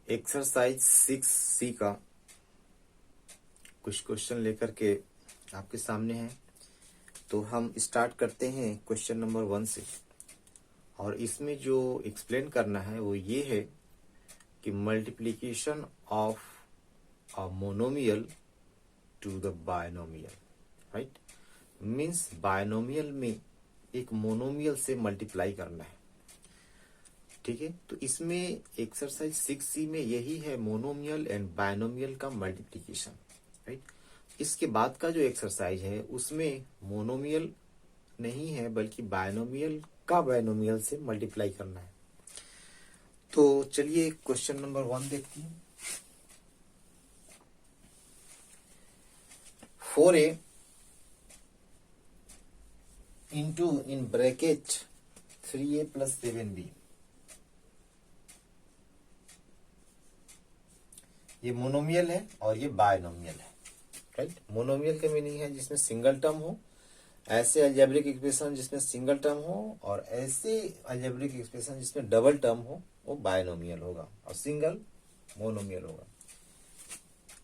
Exercise 6C का कुछ question लेकर के आपके सामने है। तो हम स्टार्ट करते हैं क्वेश्चन नंबर 1 से। और इसमें जो एक्सप्लेन करना है वो ये है कि multiplication of a monomial to the binomial, right. Means binomial में एक मोनोमियल से मल्टीप्लाई करना है, ठीक है। तो इसमें एक्सरसाइज 6C में यही है, मोनोमियल एंड बायनोमियल का मल्टीप्लिकेशन, राइट। इसके बाद का जो एक्सरसाइज है उसमें मोनोमियल नहीं है बल्कि बायनोमियल का बायनोमियल से मल्टीप्लाई करना है। तो चलिए क्वेश्चन नंबर 1 देखते हैं। 4A into in bracket 3A plus 7B, ये मोनोमियल है और ये बायनोमियल है, राइट। मोनोमियल का मीनिंग है जिसमें सिंगल टर्म हो, ऐसे अलजेब्रिक एक्सप्रेशन जिसमें सिंगल टर्म हो, और ऐसे अलजेब्रिक एक्सप्रेशन जिसमें डबल टर्म हो वो बायनोमियल होगा, और सिंगल मोनोमियल होगा।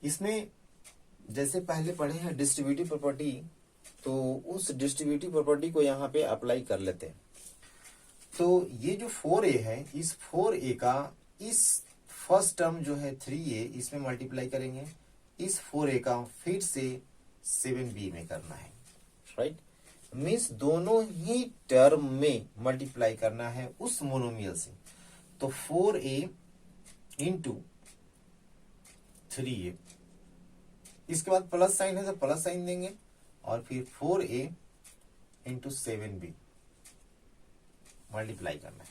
इसमें जैसे पहले पढ़े हैं डिस्ट्रीब्यूटिव प्रॉपर्टी, तो उस डिस्ट्रीब्यूटिव प्रॉपर्टी को यहाँ पे अप्लाई कर लेते हैं। तो ये जो 4A है, इस 4A का इस फर्स्ट टर्म जो है 3A, इसमें मल्टीप्लाई करेंगे। इस 4A का फिर से 7B में करना है, राइट। मीन्स दोनों ही टर्म में मल्टीप्लाई करना है उस मोनोमियल से। तो 4A इंटू 3A, इसके बाद प्लस साइन है तो प्लस साइन देंगे, और फिर 4A इंटू 7B मल्टीप्लाई करना है,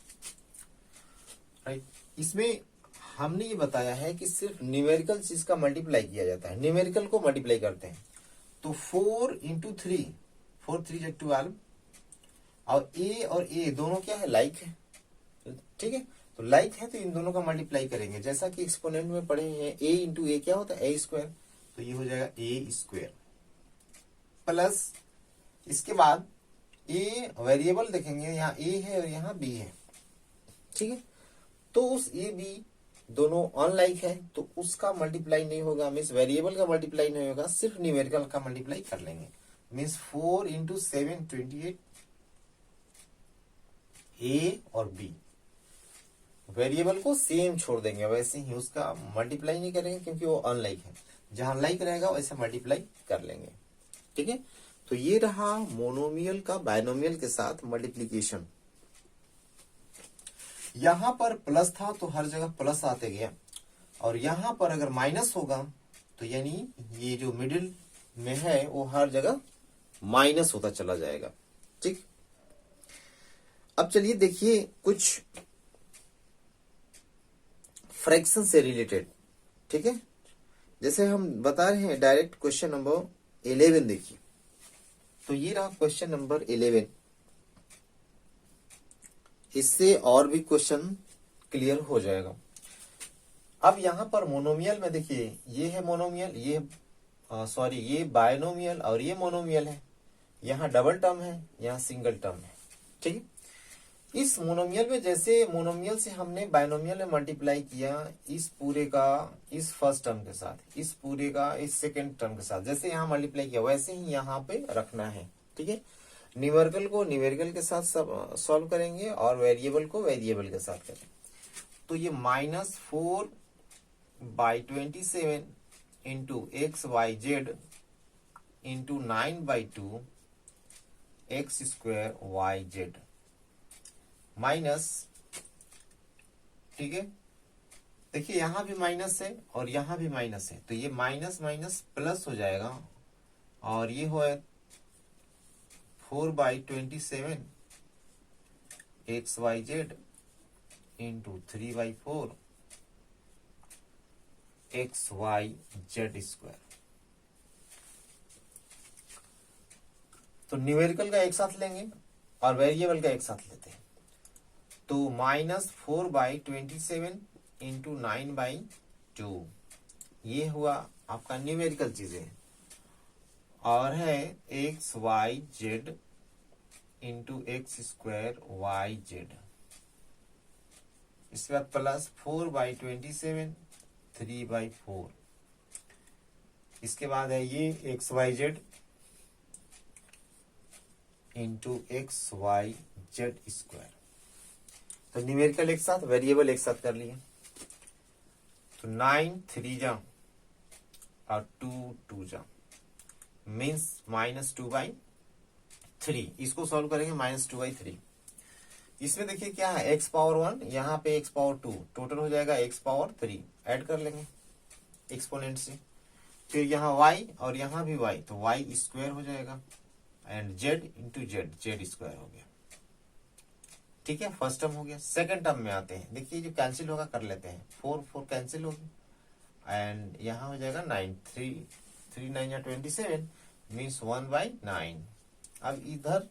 राइट। इसमें हमने ये बताया है कि सिर्फ न्यूमेरिकल चीज का मल्टीप्लाई किया जाता है, न्यूमेरिकल को मल्टीप्लाई करते हैं। तो 4 इंटू 3, 4 3 जा 12, और A और A दोनों क्या है, लाइक है, ठीक है। तो लाइक है तो इन दोनों का मल्टीप्लाई करेंगे, जैसा कि एक्सपोनेंट में पढ़े हैं। A इंटू A क्या होता है, A स्क्वायर, तो ये हो जाएगा A स्क्वायर प्लस, इसके बाद A वेरिएबल देखेंगे, यहाँ A है और यहाँ B है, ठीक है। तो उस A B दोनों अनलाइक है तो उसका मल्टीप्लाई नहीं होगा, मीन्स वेरिएबल का मल्टीप्लाई नहीं होगा, सिर्फ न्यूमेरिकल का मल्टीप्लाई कर लेंगे। मीन्स 4 इंटू 7 28, A और B वेरिएबल को सेम छोड़ देंगे, वैसे ही उसका मल्टीप्लाई नहीं करेंगे क्योंकि वो अनलाइक है। जहां लाइक रहेगा वैसे मल्टीप्लाई कर लेंगे, ठीक है। तो ये रहा मोनोमियल का बायनोमियल के साथ मल्टीप्लीकेशन। यहां पर प्लस था तो हर जगह प्लस आते गया, और यहां पर अगर माइनस होगा तो यानी ये जो मिडिल में है वो हर जगह माइनस होता चला जाएगा, ठीक। अब चलिए देखिए कुछ फ्रैक्शन से रिलेटेड, ठीक है। जैसे हम बता रहे हैं डायरेक्ट क्वेश्चन नंबर 11 देखिए। तो ये रहा क्वेश्चन नंबर 11। इससे और भी क्वेश्चन क्लियर हो जाएगा। अब यहां पर मोनोमियल में देखिए, ये है मोनोमियल, ये ये बायनोमियल और ये मोनोमियल है। यहाँ डबल टर्म है, यहाँ सिंगल टर्म है, ठीक है। इस मोनोमियल में जैसे मोनोमियल से हमने बायनोमियल में मल्टीप्लाई किया, इस पूरे का इस फर्स्ट टर्म के साथ, इस पूरे का इस सेकेंड टर्म के साथ, जैसे यहाँ मल्टीप्लाई किया वैसे ही यहाँ पे रखना है, ठीक है। न्यूमेरिकल को न्यूमेरिकल के साथ सब सॉल्व करेंगे और वेरिएबल को वेरिएबल के साथ करेंगे। तो ये -4/27 into XYZ into 9/2 X² YZ minus, ठीक है। देखिए यहां भी माइनस है और यहां भी माइनस है, तो ये माइनस माइनस प्लस हो जाएगा, और ये हो 4/27 XYZ इंटू 3/4 XYZ²। तो न्यूमेरिकल का एक साथ लेंगे और वेरिएबल का एक साथ लेते हैं। तो -4/27 इंटू 9/2, ये हुआ आपका न्यूमेरिकल चीजें, और है XYZ इंटू X² YZ। इसके बाद प्लस 4/27, 3/4। इसके बाद है ये XYZ इंटू XYZ स्क्वायर। तो न्यूमेरिकल एक साथ, वेरिएबल एक साथ कर लिए। तो 9 3 जा और 2 2 जा, मीन्स -2/3। इसको सॉल्व करेंगे -2/3। इसमें देखिए क्या है, x पावर 1, यहाँ पे x पावर 2, टोटल हो जाएगा x पावर 3। ऐड कर लेंगे एक्सपोनेंट से। फिर यहाँ y और यहाँ भी y, तो y स्क्वायर हो जाएगा and z into Z, Z square हो गया। ठीक है, फर्स्ट टर्म हो गया। सेकंड टर्म में आते हैं, देखिए जो कैंसिल होगा कर लेते हैं। 4 4 कैंसिल होगी एंड यहाँ हो जाएगा 9, 3 9 या 27, मीन्स 1/9। अब इधर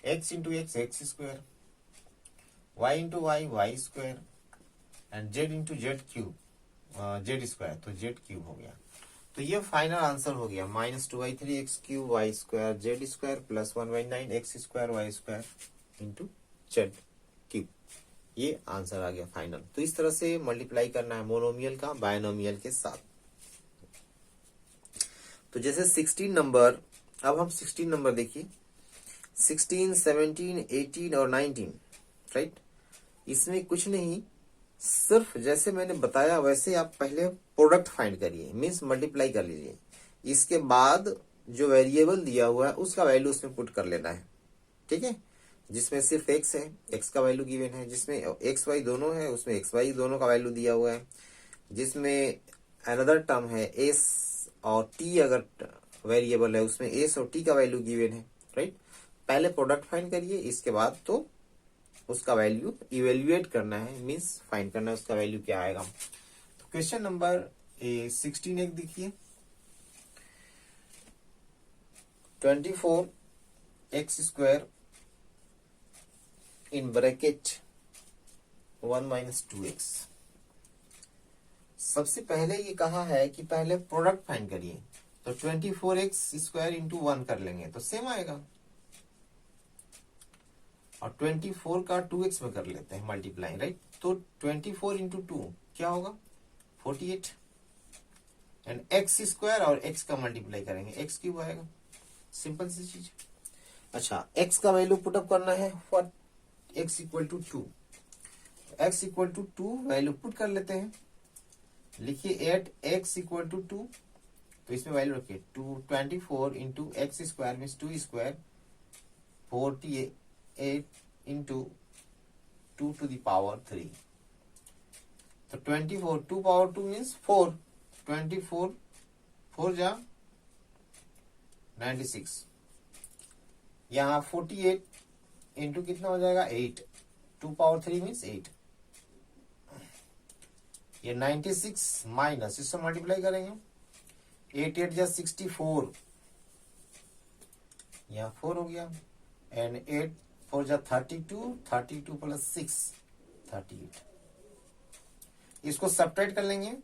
x into X, X square, y into Y, Y square and z into Z cube, Z square, तो जेड क्यूब हो गया। तो ये फाइनल आंसर हो गया -2/3 X cube Y square Z square plus 1/9 X square Y square into Z cube. ये answer आ गया फाइनल। तो इस तरह से मल्टीप्लाई करना है मोनोमियल का बायनोमियल के साथ। तो जैसे 16 नंबर, अब हम 16 नंबर देखिए, 16, 17, 18 और 19, राइट। इसमें कुछ नहीं, सिर्फ जैसे मैंने बताया वैसे आप पहले प्रोडक्ट फाइंड करिए, मीन्स मल्टीप्लाई कर लीजिए। इसके बाद जो वेरिएबल दिया हुआ है उसका वैल्यू उसमें पुट कर लेना है। ठीक है, जिसमें सिर्फ x है, x का वैल्यू गिवन है, जिसमें x y दोनों है उसमें x y दोनों का वैल्यू दिया हुआ है, जिसमें अनदर टर्म है s और t अगर वेरिएबल है उसमें s और t का वैल्यू गिवन है, राइट। पहले प्रोडक्ट फाइंड करिए, इसके बाद तो उसका वैल्यू इवेल्युएट करना है, मीन्स फाइंड करना है उसका वैल्यू क्या आएगा। तो क्वेश्चन नंबर 16 एक देखिए, 24x² इन ब्रैकेट 1 - 2x। सबसे पहले ये कहा है कि पहले प्रोडक्ट फाइंड करिए, तो 24x² इंटू 1 कर लेंगे तो सेम आएगा, और 24 का 2x में कर लेते हैं मल्टीप्लाई, राइट। तो 24 इंटू 2 क्या होगा, 48 एंड x² और x का मल्टीप्लाई करेंगे, x क्यूब आएगा। सिंपल सी चीज। अच्छा, x का वैल्यू पुटअप करना है for x equal to 2, x equal to 2 value put कर लेते हैं। लिखिए एट x इक्वल टू 2, तो इसमें वैल्यू रखिए 24 into x² means 2 square, 48 into 2 to the power 3। तो 24 2 पावर 2 मीन्स 4, 24 4 जा 96, यहाँ 48 इंटू कितना हो जाएगा 8, 2 पावर 3 मीन्स 8। ये 96 माइनस इससे मल्टीप्लाई करेंगे, 8 8 जा 64, यहाँ 4 हो गया एंड 8 4 जा 32, 32 प्लस 6 38। इसको सब्ट्रैक्ट कर लेंगे,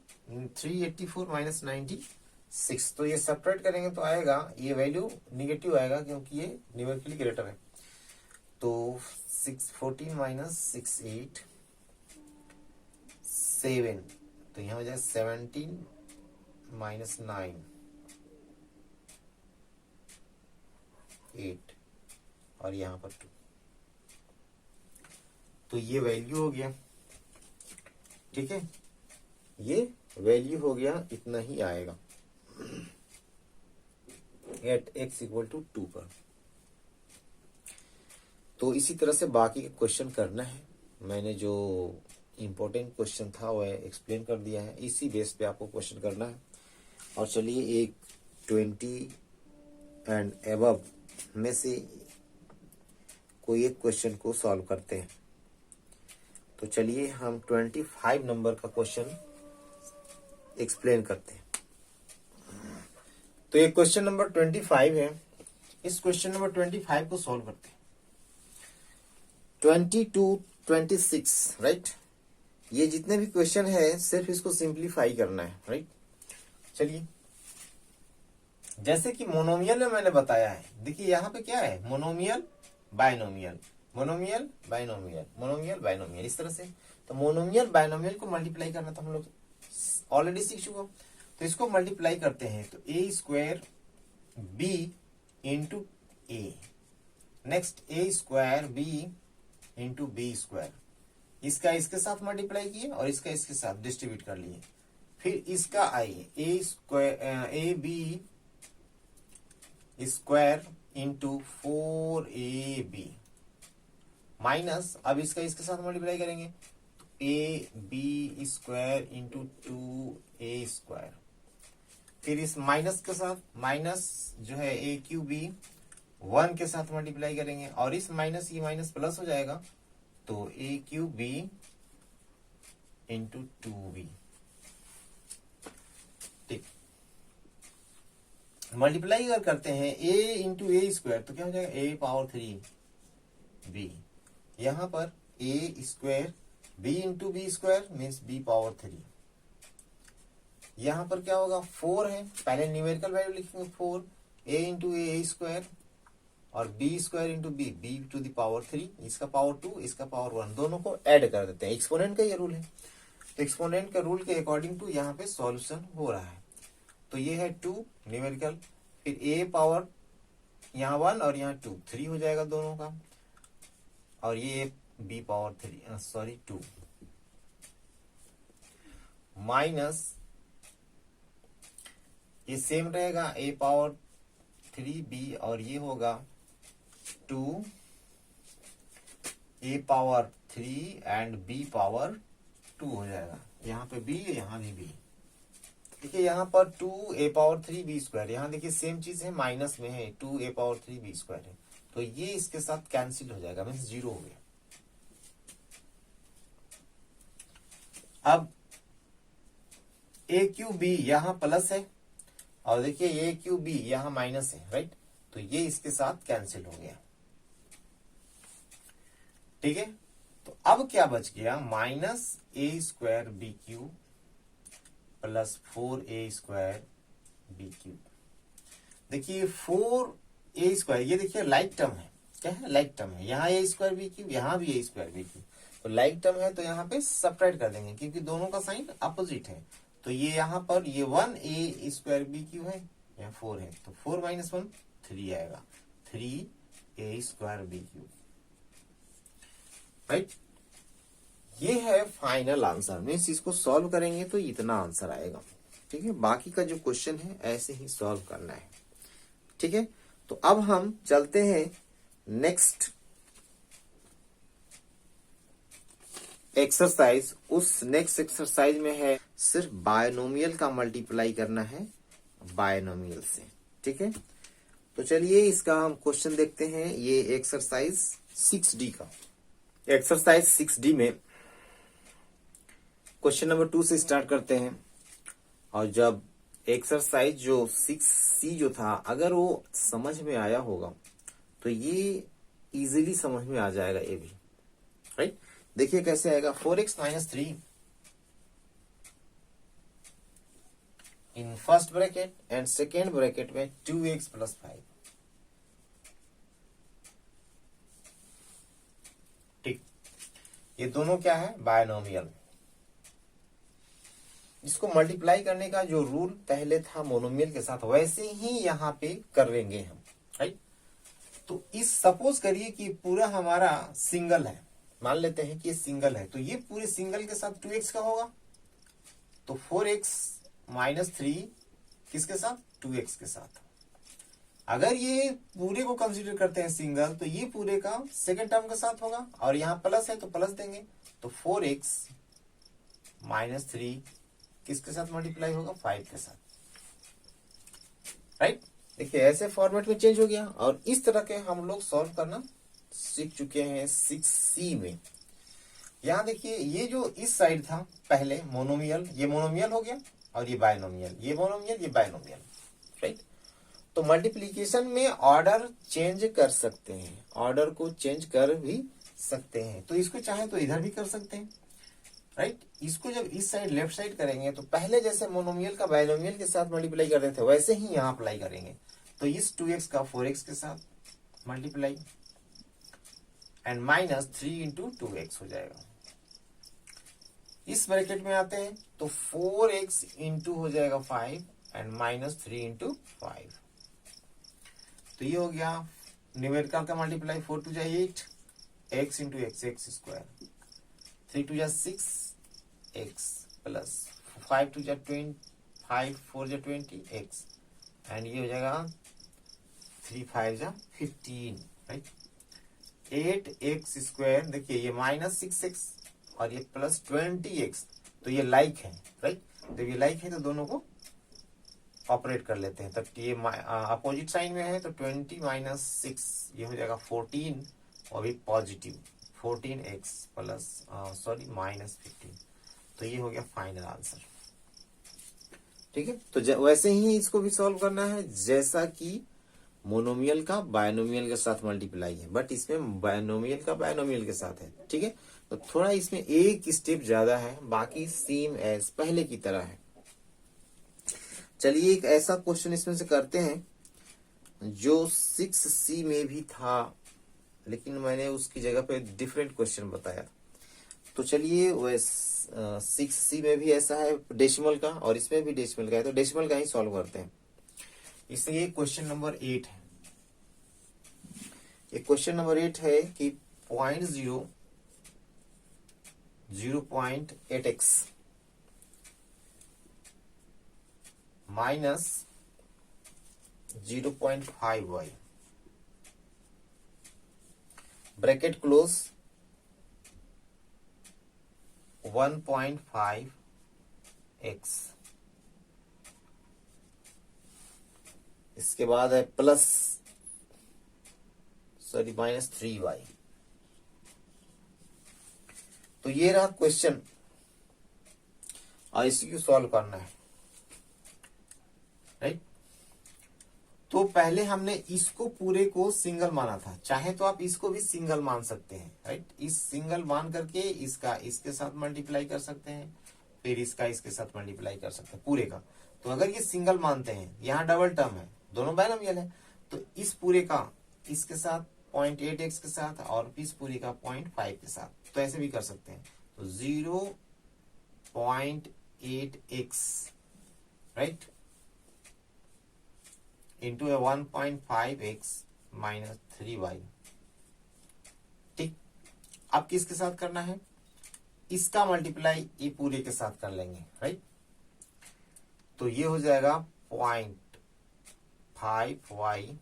384 माइनस 96, तो ये सब्ट्रैक्ट करेंगे तो आएगा, ये वैल्यू निगेटिव आएगा क्योंकि ये न्यूमेरिकली ग्रेटर है। तो 614 माइनस 68 7, तो यहाँ हो जाए 17 माइनस 9 8 और यहाँ पर 2, तो ये वैल्यू हो गया। ठीक है, ये वैल्यू हो गया, इतना ही आएगा एट x इक्वल टू 2 पर। तो इसी तरह से बाकी का क्वेश्चन करना है। मैंने जो इम्पोर्टेंट क्वेश्चन था वह एक्सप्लेन कर दिया है, इसी बेस पे आपको क्वेश्चन करना है। और चलिए एक 20 एंड अबव में से कोई एक क्वेश्चन को सॉल्व करते हैं। तो चलिए हम 25 नंबर का क्वेश्चन एक्सप्लेन करते हैं। तो ये क्वेश्चन नंबर 25 है, इस क्वेश्चन नंबर 25 को सॉल्व करते हैं। 22 26, राइट। ये जितने भी क्वेश्चन है सिर्फ इसको सिंप्लीफाई करना है, राइट। चलिए, जैसे कि मोनोमियल में मैंने बताया है, देखिए यहाँ पे क्या है, monomial binomial, monomial binomial, monomial binomial, इस तरह से। तो मोनोमियल बायनोमियल को मल्टीप्लाई करना तो हम लोग ऑलरेडी सीख चुका। तो इसको मल्टीप्लाई करते हैं तो A square B into A, next A square B into B square, इसका इसके साथ मल्टीप्लाई किए और इसका इसके साथ डिस्ट्रीब्यूट कर लिए। फिर इसका आइए A square A B square into 4ab minus, अब इसका इसके साथ मल्टीप्लाई करेंगे A B square into 2a square, फिर इस माइनस के साथ माइनस जो है ए क्यू बी 1 के साथ मल्टीप्लाई करेंगे और इस माइनस ये माइनस प्लस हो जाएगा तो ए क्यू बी इंटू 2b। ठीक, मल्टीप्लाई अगर करते हैं a इंटू ए स्क्वायर तो क्या हो जाएगा a पावर 3b, यहां पर a square b into B square means b power 3, यहां पर क्या होगा 4 है, पहले न्यूमेरिकल वैल्यू लिखेंगे 4, a इंटू ए स्क्वायर और b square into b to the power 3, इसका पावर 2 इसका पावर 1, दोनों को ऐड कर देते हैं। एक्सपोनेंट का ये रूल है, तो एक्सपोनेंट के रूल के अकॉर्डिंग टू यहाँ पे सॉल्यूशन हो रहा है। तो ये है 2 न्यूमेरिकल, फिर a पावर यहाँ 1 और यहाँ 2, 3 हो जाएगा दोनों का, और ये b पावर 2 माइनस ये सेम रहेगा a पावर 3b और ये होगा 2 a power 3 and b power 2 हो जाएगा, यहाँ पे b यहाँ भी b। देखिए यहाँ पर 2a पावर 3b स्क्वायर, यहाँ देखिए सेम चीज है, माइनस में है 2a पावर 3b स्क्वायर है, तो ये इसके साथ कैंसिल हो जाएगा मीन्स 0 हो गया। अब a क्यू बी यहाँ प्लस है और देखिए ए क्यू बी यहाँ माइनस है, राइट, तो ये इसके साथ कैंसिल हो गया। ठीक है, तो अब क्या बच गया, minus A square B Q plus 4a square B Q. देखिए 4a स्क्वायर ये देखिए लाइक टर्म है, क्या है लाइक टर्म है, यहाँ ए स्क्वायर बी क्यू यहाँ भी ए स्क्वायर बी क्यू, तो लाइक टर्म है तो यहाँ पे सब्ट्रैक्ट कर देंगे क्योंकि दोनों का साइन अपोजिट है। तो ये यहाँ पर ये 1a स्क्वायर बी क्यू है, यहाँ 4 है, तो 4 माइनस 1 3 आएगा, 3a square B Q, right. ये है फाइनल आंसर, मीन्स इसको सॉल्व करेंगे तो इतना आंसर आएगा। ठीक है, बाकी का जो क्वेश्चन है ऐसे ही सॉल्व करना है। ठीक है, तो अब हम चलते हैं नेक्स्ट एक्सरसाइज। उस नेक्स्ट एक्सरसाइज में है सिर्फ बायनोमियल का मल्टीप्लाई करना है बायनोमियल से। ठीक है, तो चलिए इसका हम क्वेश्चन देखते हैं। ये एक्सरसाइज 6D का, एक्सरसाइज 6D में क्वेश्चन नंबर 2 से स्टार्ट करते हैं। और जब एक्सरसाइज जो 6C जो था अगर वो समझ में आया होगा तो ये इजीली समझ में आ जाएगा ये भी, राइट। देखिए कैसे आएगा, 4x minus 3 in first bracket and second bracket में 2x प्लस 5। ठीक, ये दोनों क्या है बायनोमियल। इसको मल्टीप्लाई करने का जो रूल पहले था मोनोमियल के साथ वैसे ही यहाँ पे करेंगे हम, राइट। तो इस सपोज करिए कि पूरा हमारा सिंगल है, मान लेते हैं कि ये सिंगल है, तो ये पूरे सिंगल के साथ 2x का होगा, तो 4x माइनस 3 किसके साथ 2x के साथ। अगर ये पूरे को कंसीडर करते हैं सिंगल तो ये पूरे का सेकेंड टर्म के साथ होगा, और यहाँ प्लस है तो प्लस देंगे, तो 4x माइनस 3 किसके साथ मल्टीप्लाई होगा 5 के साथ, राइट। देखिए ऐसे फॉर्मेट में चेंज हो गया, और इस तरह के हम लोग सॉल्व करना सीख चुके हैं 6C में। यहाँ देखिए ये जो इस साइड था पहले मोनोमियल, ये मोनोमियल हो गया, और ये बायनोमियल, ये मोनोमियल ये बायनोमियल, राइट। तो मल्टीप्लीकेशन में ऑर्डर चेंज कर सकते हैं, ऑर्डर को चेंज कर भी सकते हैं। तो इसको चाहे तो इधर भी कर सकते हैं, राइट। इसको जब इस साइड लेफ्ट साइड करेंगे तो पहले जैसे मोनोमियल का बायनोमियल के साथ मल्टीप्लाई करते थे वैसे ही यहाँ अप्लाई करेंगे। तो इस 2x का 4x के साथ multiply and minus 3 into 2x हो जाएगा। इस ब्रैकेट में आते हैं तो 4x इंटू हो जाएगा 5 एंड माइनस 3 इंटू 5। तो ये हो गया न्यूमेरिकल का मल्टीप्लाई, 4 टू जा 8 x into X X square, 3 two जा 6 x प्लस 5 टू जा 20, 5 4 जा 20 x एंड ये हो जाएगा 3 5 जा 15, राइट। 8x स्क्वायर, देखिए ये माइनस 6x और ये प्लस 20x, तो ये लाइक है, राइट। जब ये लाइक है तो दोनों को ऑपरेट कर लेते हैं। तब ये अपोजिट साइन में है तो 20 माइनस 6 ये हो जाएगा 14 और भी पॉजिटिव 14x प्लस माइनस 15। तो ये हो गया फाइनल आंसर, ठीक है। तो वैसे ही इसको भी सॉल्व करना है जैसा कि मोनोमियल का बायनोमियल के साथ मल्टीप्लाई है, बट इसमें बायनोमियल का बायनोमियल के साथ है, ठीक है। तो थोड़ा इसमें एक स्टेप ज्यादा है, बाकी सेम एज पहले की तरह है। चलिए एक ऐसा क्वेश्चन इसमें से करते हैं जो 6C में भी था, लेकिन मैंने उसकी जगह पे डिफरेंट क्वेश्चन बताया। तो चलिए 6C में भी ऐसा है डेसिमल का और इसमें भी डेसिमल का है, तो डेसिमल का ही सॉल्व करते हैं। इसलिए क्वेश्चन नंबर 8 है। ये क्वेश्चन नंबर 8 है कि 0.8x minus 0.5y bracket close 1.5x, इसके बाद है प्लस माइनस 3y। तो ये रहा क्वेश्चन और इसी को सॉल्व करना है, राइट। तो पहले हमने इसको पूरे को सिंगल माना था, चाहे तो आप इसको भी सिंगल मान सकते हैं, राइट। इस सिंगल मान करके इसका इसके साथ मल्टीप्लाई कर सकते हैं, फिर इसका इसके साथ मल्टीप्लाई कर सकते हैं पूरे का। तो अगर ये सिंगल मानते हैं, यहाँ डबल टर्म है, दोनों बायनोमियल है, तो इस पूरे का इसके साथ 0.8x के साथ और इस पूरे का 0.5 के साथ, तो ऐसे भी कर सकते हैं। तो 0.8x, right, into 1.5x minus 3y, ठीक। अब किसके साथ करना है, इसका मल्टीप्लाई ये पूरे के साथ कर लेंगे, राइट। तो ये हो जाएगा 0.5y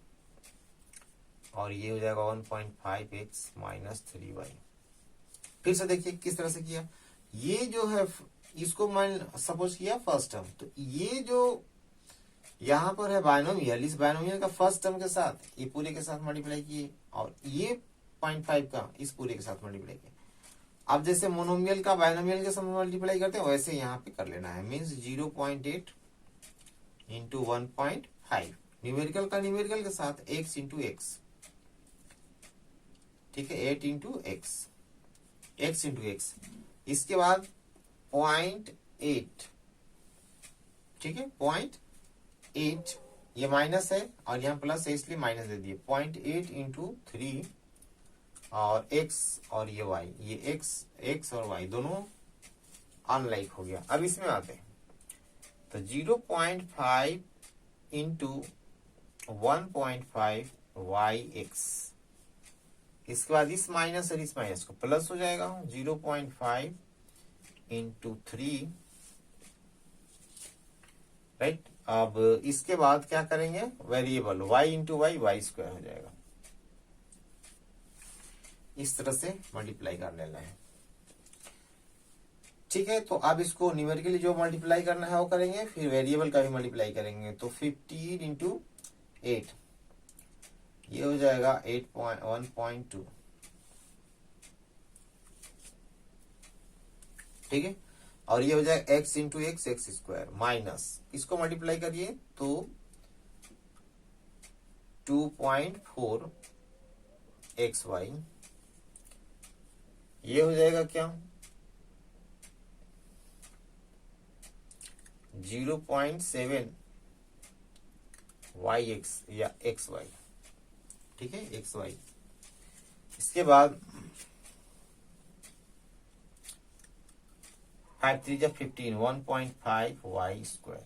और ये हो जाएगा 1.5x माइनस 3y। फिर से देखिए किस तरह से किया। ये जो है इसको मैं सपोज किया फर्स्ट टर्म, तो ये जो यहां पर है बायनोमियल, इस बायनोमियल का फर्स्ट टर्म के साथ ये पूरे के साथ मल्टीप्लाई किए और ये 0.5 का इस पूरे के साथ मल्टीप्लाई किए। अब जैसे मोनोमियल का बायनोमियल के साथ मल्टीप्लाई करते हैं वैसे यहाँ पे कर लेना है, मीन्स 0.8 इंटू 1.5, न्यूमेरिकल का न्यूमेरिकल के साथ x इंटू एक्स, ठीक है, 8 into x, x into x. इसके बाद 0.8, ठीक है, 0.8, ये माइनस है और यहाँ प्लस है इसलिए माइनस दे दिए, 0.8 इंटू 3 और x और ये y, ये x और y दोनों अनलाइक हो गया। अब इसमें आते हैं तो 0.5 इंटू 1.5 yx, इसके बाद इस माइनस और इस माइनस को प्लस हो जाएगा, 0.5 इंटू 3, राइट। अब इसके बाद क्या करेंगे, variable y into y square हो जाएगा। इस तरह से मल्टीप्लाई कर लेना है, ठीक है। तो अब इसको न्यूमेरिकली जो मल्टीप्लाई करना है वो करेंगे, फिर वेरिएबल का भी मल्टीप्लाई करेंगे। तो 15 इंटू 8 ये हो जाएगा 1.2, ठीक है। और ये हो जाएगा x into X X square minus, इसको मल्टीप्लाई करिए तो 2.4 xy, ये हो जाएगा क्या 0.7 yx या xy, ठीक है, xy। इसके बाद 5 3 जा 15, 1.5 वाई स्क्वायर।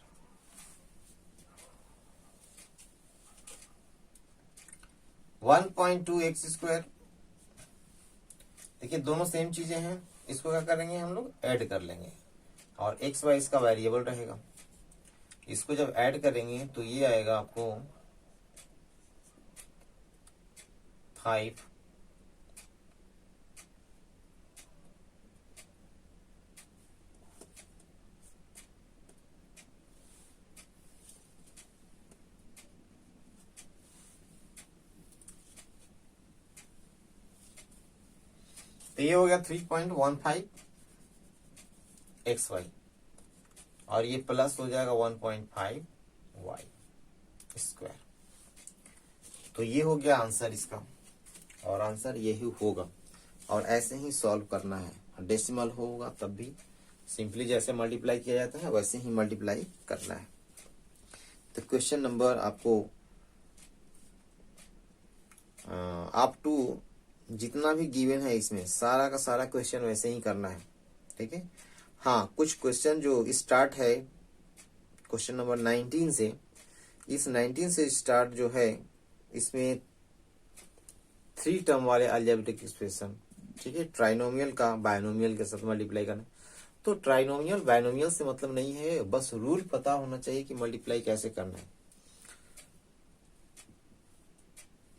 1.2 x square. देखिए दोनों सेम चीजें हैं, इसको क्या करेंगे हम लोग ऐड कर लेंगे, और एक्स वाई इसका वेरिएबल रहेगा। इसको जब ऐड करेंगे तो ये आएगा आपको 5 तो ये हो गया 3.15 एक्स वाई, और ये प्लस हो जाएगा 1.5 वाई स्क्वायर। तो ये हो गया आंसर इसका, और आंसर यही होगा। और ऐसे ही सॉल्व करना है, डेसिमल होगा तब भी सिंपली जैसे मल्टीप्लाई किया जाता है वैसे ही मल्टीप्लाई करना है। तो क्वेश्चन नंबर आपको अप टू जितना भी गिवन है इसमें सारा का सारा क्वेश्चन वैसे ही करना है, ठीक है। हाँ, कुछ क्वेश्चन जो स्टार्ट है क्वेश्चन नंबर 19 से, इस 19 से स्टार्ट जो है इसमें 3 टर्म वाले अलजेब्रिक एक्सप्रेशन, ठीक है। ट्राइनोमियल का बायनोमियल के साथ मल्टीप्लाई करना। तो ट्राइनोमियल बायनोमियल से मतलब नहीं है, बस रूल पता होना चाहिए कि मल्टीप्लाई कैसे करना है।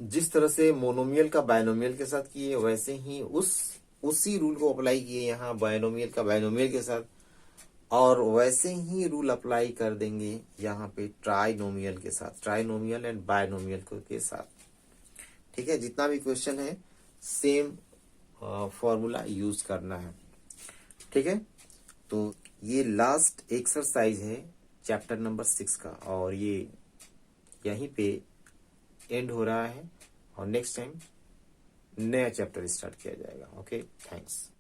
जिस तरह से मोनोमियल का बायनोमियल के साथ किए वैसे ही उसी रूल को अप्लाई किए यहाँ बायनोमियल का बायनोमियल के साथ, और वैसे ही रूल अप्लाई कर देंगे यहाँ पे ट्राइनोमियल के साथ, ट्राइनोमियल एंड बायनोमियल के साथ, ठीक है। जितना भी क्वेश्चन है सेम फॉर्मूला यूज करना है, ठीक है। तो ये लास्ट एक्सरसाइज है चैप्टर नंबर 6 का, और ये यहीं पे एंड हो रहा है, और नेक्स्ट टाइम नया चैप्टर स्टार्ट किया जाएगा। Okay, thanks.